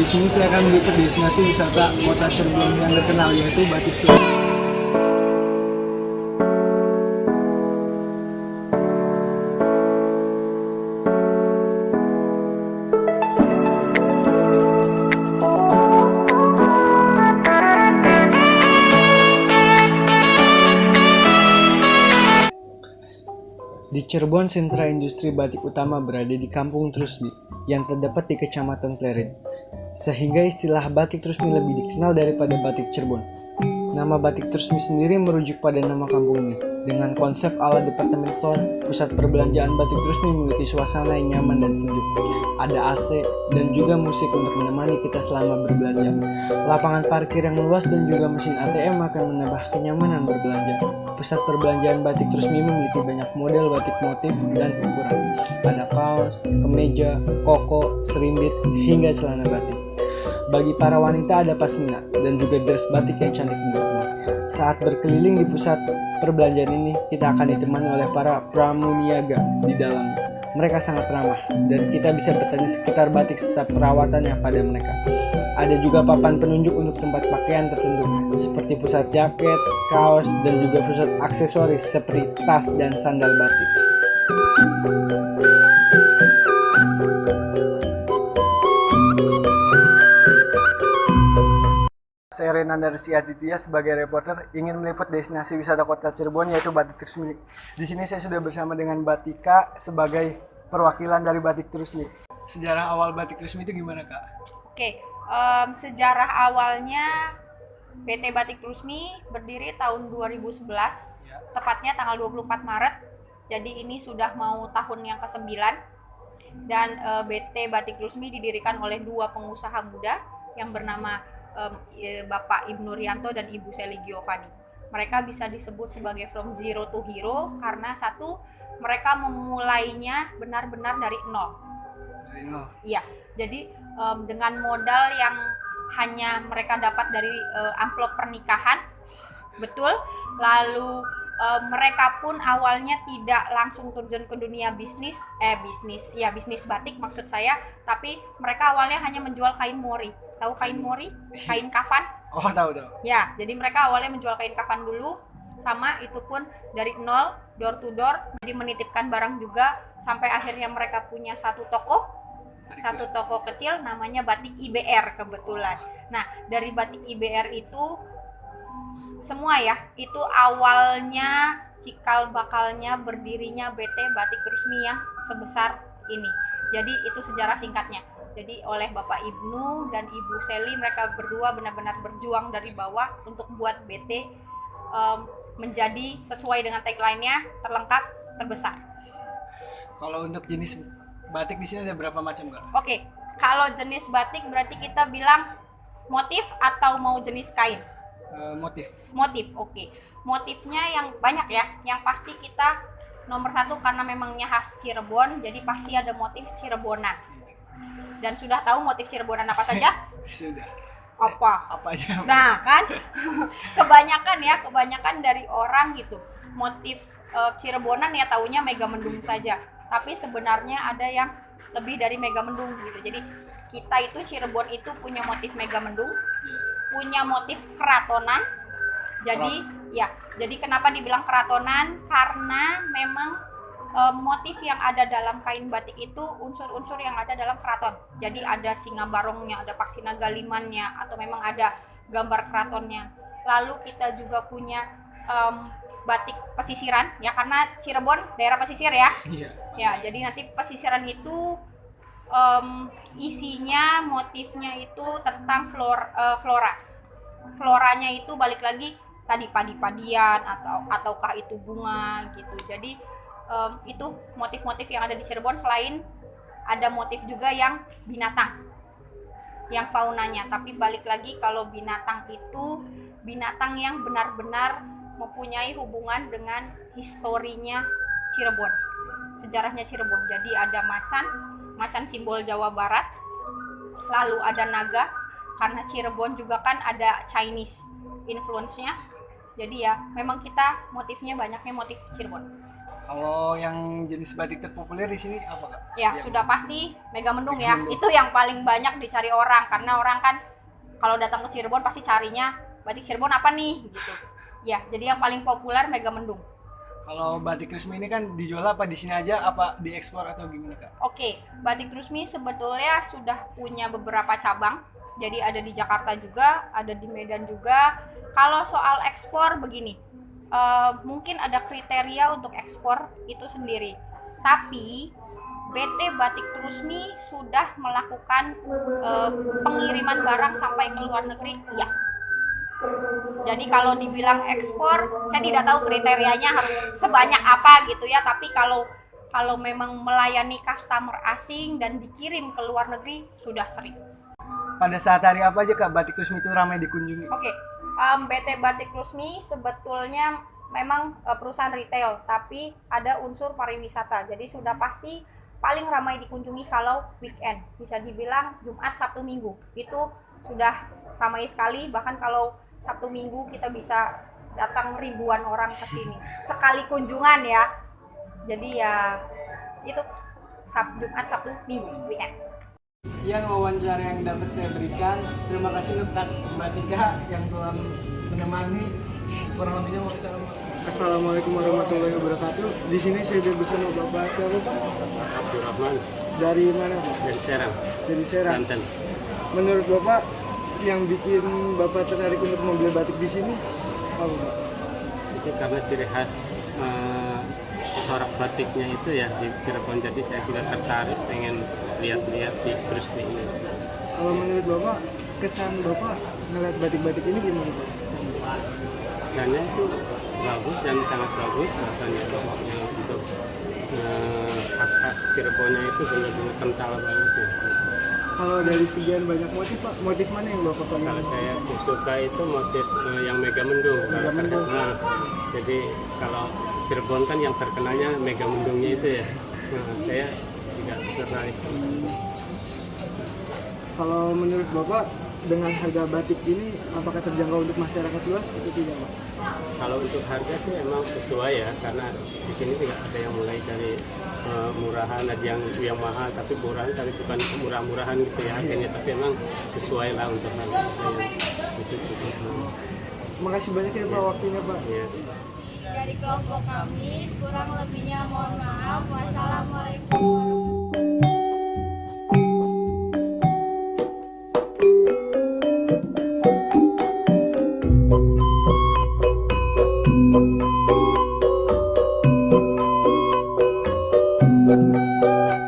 sini saya akan meliput destinasi wisata kota Cirebon yang terkenal yaitu Batik Tulis. Di Cirebon, sentra industri batik utama berada di Kampung Trusmi yang terdapat di Kecamatan Plered, sehingga istilah batik Trusmi lebih dikenal daripada batik Cirebon. Nama batik Trusmi sendiri merujuk pada nama kampung ini. Dengan konsep ala departemen store, pusat perbelanjaan batik Trusmi memiliki suasana yang nyaman dan sejuk. Ada AC dan juga musik untuk menemani kita selama berbelanja. Lapangan parkir yang luas dan juga mesin ATM akan menambah kenyamanan berbelanja. Pusat perbelanjaan batik Trusmi memiliki banyak model batik motif dan ukuran. Ada kaos, kemeja, koko, serimbit, hingga celana batik. Bagi para wanita ada pasmina dan juga dress batik yang cantik menurutmu. Saat berkeliling di pusat perbelanjaan ini, kita akan ditemani oleh para pramuniaga di dalam. Mereka sangat ramah dan kita bisa bertanya sekitar batik serta perawatannya pada mereka. Ada juga papan penunjuk untuk tempat pakaian tertentu seperti pusat jaket, kaos, dan juga pusat aksesoris seperti tas dan sandal batik. Saya Renanda Rizky Aditya sebagai reporter ingin meliput destinasi wisata kota Cirebon yaitu Batik Trusmi. Di sini saya sudah bersama dengan Batika sebagai perwakilan dari Batik Trusmi. Sejarah awal Batik Trusmi itu gimana, Kak? Oke, sejarah awalnya PT Batik Trusmi berdiri tahun 2011, tepatnya tanggal 24 Maret. Jadi ini sudah mau tahun yang ke-9 dan PT Batik Trusmi didirikan oleh dua pengusaha muda yang bernama Bapak Ibnu Rianto dan Ibu Seli Giovanni. Mereka bisa disebut sebagai from zero to hero karena satu, mereka memulainya benar-benar dari nol. Dari nol? Iya, jadi dengan modal yang hanya mereka dapat dari amplop pernikahan, betul. Lalu mereka pun awalnya tidak langsung terjun ke dunia bisnis batik maksud saya, tapi mereka awalnya hanya menjual kain mori. Tahu kain mori? Kain kafan? Oh, tahu. Ya, jadi mereka awalnya menjual kain kafan dulu, sama itu pun dari nol, door to door, jadi menitipkan barang juga, sampai akhirnya mereka punya satu toko kecil namanya Batik IBR kebetulan. Nah, dari Batik IBR itu semua ya, itu awalnya cikal bakalnya berdirinya BT Batik Trusmi yang sebesar ini. Jadi itu sejarah singkatnya. Jadi oleh Bapak Ibnu dan Ibu Seli, mereka berdua benar-benar berjuang dari bawah untuk buat BT menjadi sesuai dengan tagline-nya, terlengkap, terbesar. Kalau untuk jenis batik di sini ada berapa macam, Kak? Oke, kalau jenis batik berarti kita bilang motif atau mau jenis kain? Motif, oke. Motifnya yang banyak ya, yang pasti kita nomor satu karena memangnya khas Cirebon, jadi pasti ada motif Cirebonan. Dan sudah tahu motif Cirebonan apa saja? Sudah. Apa aja? Nah kan, kebanyakan dari orang gitu, motif Cirebonan ya taunya Megamendung saja. Tapi sebenarnya ada yang lebih dari Megamendung gitu. Jadi kita itu Cirebon itu punya motif Megamendung, punya motif keratonan. Jadi kenapa dibilang keratonan? Karena memang motif yang ada dalam kain batik itu unsur-unsur yang ada dalam keraton. Jadi ada singa barongnya, ada paksina galimannya, atau memang ada gambar keratonnya. Lalu kita juga punya batik pesisiran ya, karena Cirebon daerah pesisir ya. Ya, jadi nanti pesisiran itu isinya motifnya itu tentang flora. Floranya itu balik lagi tadi padi-padian ataukah itu bunga gitu. Jadi itu motif-motif yang ada di Cirebon. Selain ada motif juga yang binatang, yang faunanya. Tapi balik lagi kalau binatang itu binatang yang benar-benar mempunyai hubungan dengan historinya Cirebon, sejarahnya Cirebon. Jadi ada macan simbol Jawa Barat. Lalu ada naga, karena Cirebon juga kan ada Chinese influence-nya. Jadi ya memang kita motifnya banyaknya motif Cirebon. Kalau yang jenis batik terpopuler di sini apa Kak? Ya, sudah pasti Megamendung ya. Itu yang paling banyak dicari orang karena orang kan kalau datang ke Cirebon pasti carinya batik Cirebon apa nih gitu. Ya, jadi yang paling populer Megamendung. Kalau batik Trusmi ini kan dijual apa di sini aja, apa diekspor atau gimana Kak? Oke, batik Trusmi sebetulnya sudah punya beberapa cabang. Jadi ada di Jakarta juga, ada di Medan juga. Kalau soal ekspor begini, mungkin ada kriteria untuk ekspor itu sendiri. Tapi BT Batik Trusmi sudah melakukan pengiriman barang sampai ke luar negeri, iya. Jadi kalau dibilang ekspor, saya tidak tahu kriterianya harus sebanyak apa gitu ya. Tapi kalau memang melayani customer asing dan dikirim ke luar negeri sudah sering. Pada saat hari apa aja Kak batik Trusmi itu ramai dikunjungi? Oke, BT Batik Trusmi sebetulnya memang perusahaan retail, tapi ada unsur pariwisata. Jadi sudah pasti paling ramai dikunjungi kalau weekend. Bisa dibilang Jumat, Sabtu, Minggu. Itu sudah ramai sekali. Bahkan kalau Sabtu Minggu kita bisa datang ribuan orang ke sini. Sekali kunjungan ya. Jadi ya itu Jumat, Sabtu, Minggu, weekend. Sekian wawancara yang dapat saya berikan. Terima kasih untuk Kak Mbak Tika yang telah menemani. Kurang lebihnya mau salam. Assalamualaikum warahmatullahi wabarakatuh. Di sini saya sudah bersama Bapak siapa Pak? Abdurrahman. Dari mana Pak? Dari Serang. Dari Serang. Banten. Menurut Bapak yang bikin Bapak tertarik untuk membeli batik di sini apa Pak? Itu karena ciri khas corak batiknya itu ya di Cirebon, jadi saya juga tertarik pengen lihat-lihat di Trusmi ini. Kalau menurut Bapak kesan Bapak ngeliat batik-batik ini gimana Pak? Kesannya itu bagus dan sangat bagus, katanya untuk khas-khas Cirebonnya itu benar-benar kental banget ya. Kalau dari sekian banyak motif Pak, motif mana yang Bapak paling Kalau saya suka itu motif yang Megamendung. Megamendung. Jadi kalau Cirebon kan yang terkenalnya Megamendungnya itu ya. Nah, saya juga tertarik. Kalau menurut Bapak dengan harga batik ini apakah terjangkau untuk masyarakat luas atau tidak Pak? Kalau untuk harga sih emang sesuai ya, karena di sini juga ada yang mulai dari murahan, ada yang mahal tapi murahan, tapi bukan murah-murahan gitu ya harganya, tapi emang sesuai lah untuk harga itu cukup. Makasih banyak ya Pak waktunya Pak. Ya. Dari kelompok kami, kurang lebihnya mohon maaf. Wassalamualaikum. Thank you.